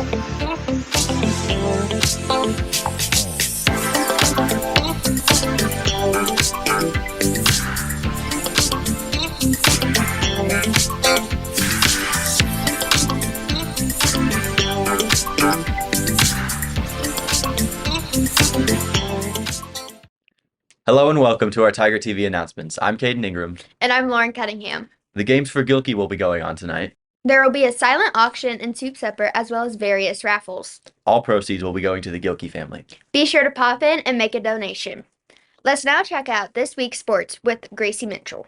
Hello and welcome to our Tiger TV announcements. I'm Caden Ingram. And I'm Lauren Cunningham. The games for Gilkey will be going on tonight. There will be a silent auction and soup supper as well as various raffles. All proceeds will be going to the Gilkey family. Be sure to pop in and make a donation. Let's now check out this week's sports with Gracie Mitchell.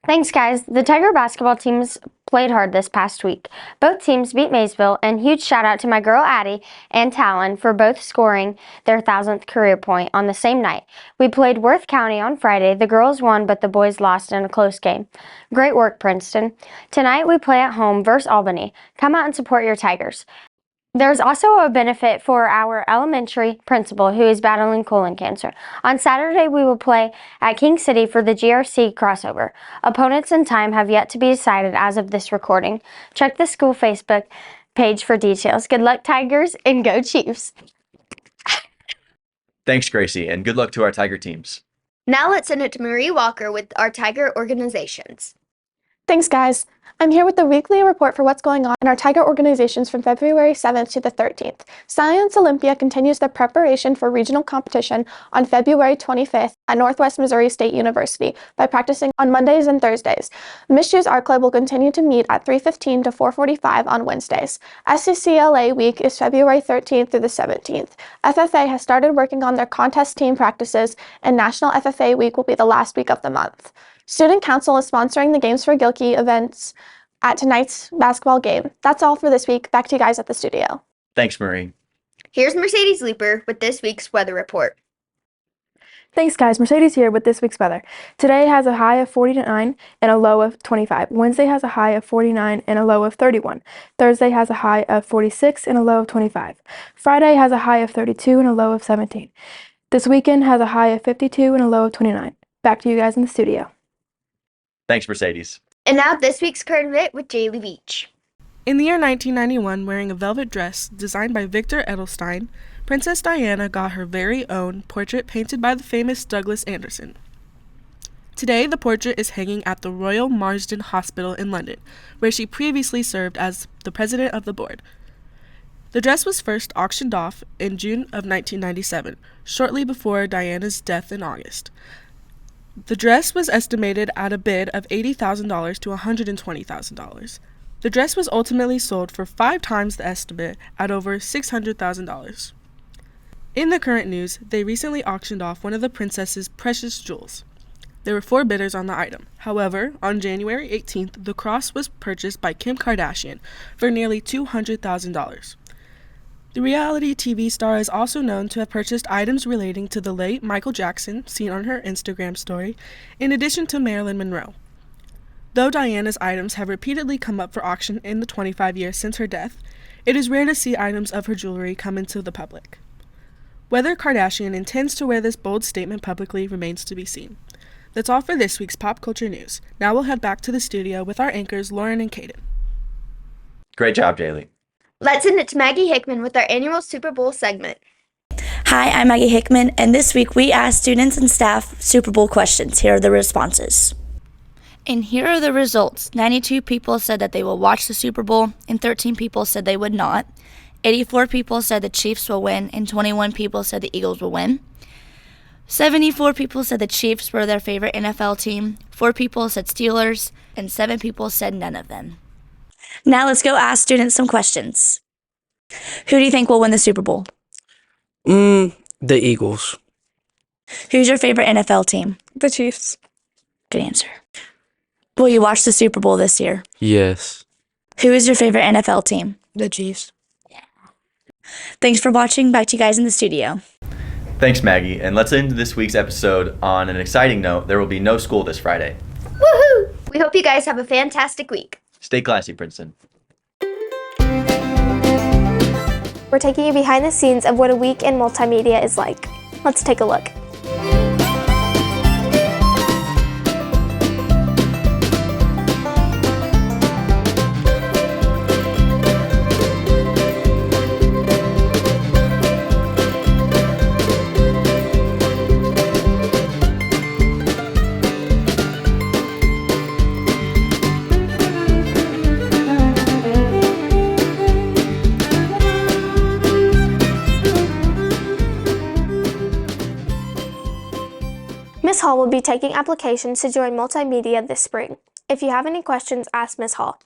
Thanks, guys. The Tiger basketball teams played hard this past week. Both teams beat Maysville, and huge shout out to my girl Addie and Talon for both scoring their 1,000th career point on the same night. We played Worth County on Friday. The girls won, but the boys lost in a close game. Great work, Princeton. Tonight we play at home versus Albany. Come out and support your Tigers. There's also a benefit for our elementary principal who is battling colon cancer. On Saturday, we will play at King City for the GRC crossover. Opponents and time have yet to be decided as of this recording. Check the school Facebook page for details. Good luck, Tigers, and go Chiefs. Thanks, Gracie, and good luck to our Tiger teams. Now let's send it to Marie Walker with our Tiger organizations. Thanks, guys. I'm here with the weekly report for what's going on in our Tiger organizations from February 7th to the 13th. Science Olympia continues their preparation for regional competition on February 25th at Northwest Missouri State University by practicing on Mondays and Thursdays. Mischiev's Art Club will continue to meet at 3:15 to 4:45 on Wednesdays. SCCLA week is February 13th through the 17th. FFA has started working on their contest team practices, and National FFA week will be the last week of the month. Student Council is sponsoring the Games for Gilkey events at tonight's basketball game. That's all for this week. Back to you guys at the studio. Thanks, Marie. Here's Mercedes Looper with this week's weather report. Thanks, guys. Mercedes here with this week's weather. Today has a high of 49 and a low of 25. Wednesday has a high of 49 and a low of 31. Thursday has a high of 46 and a low of 25. Friday has a high of 32 and a low of 17. This weekend has a high of 52 and a low of 29. Back to you guys in the studio. Thanks, Mercedes. And now this week's current event with Jaylee Beach. In the year 1991, wearing a velvet dress designed by Victor Edelstein, Princess Diana got her very own portrait painted by the famous Douglas Anderson. Today, the portrait is hanging at the Royal Marsden Hospital in London, where she previously served as the president of the board. The dress was first auctioned off in June of 1997, shortly before Diana's death in August. The dress was estimated at a bid of $80,000 to $120,000. The dress was ultimately sold for 5 times the estimate at over $600,000. In the current news, they recently auctioned off one of the princess's precious jewels. There were 4 bidders on the item. However, on January 18th, the cross was purchased by Kim Kardashian for nearly $200,000. The reality TV star is also known to have purchased items relating to the late Michael Jackson, seen on her Instagram story, in addition to Marilyn Monroe. Though Diana's items have repeatedly come up for auction in the 25 years since her death, it is rare to see items of her jewelry come into the public. Whether Kardashian intends to wear this bold statement publicly remains to be seen. That's all for this week's pop culture news. Now we'll head back to the studio with our anchors Lauren and Caden. Great job, Jaylee. Let's send it to Maggie Hickman with our annual Super Bowl segment. Hi, I'm Maggie Hickman, and this week we asked students and staff Super Bowl questions. Here are the responses. And here are the results. 92 people said that they will watch the Super Bowl, and 13 people said they would not. 84 people said the Chiefs will win, and 21 people said the Eagles will win. 74 people said the Chiefs were their favorite NFL team. 4 people said Steelers, and 7 people said none of them. Now let's go ask students some questions. Who do you think will win the Super Bowl? The Eagles. Who's your favorite NFL team? The Chiefs. Good answer. Will you watch the Super Bowl this year? Yes. Who is your favorite NFL team? The Chiefs. Thanks for watching. Back to you guys in the studio. Thanks, Maggie. And let's end this week's episode on an exciting note. There will be no school this Friday. Woohoo! We hope you guys have a fantastic week. Stay classy, Princeton. We're taking you behind the scenes of what a week in multimedia is like. Let's take a look. Ms. Hall will be taking applications to join multimedia this spring. If you have any questions, ask Ms. Hall.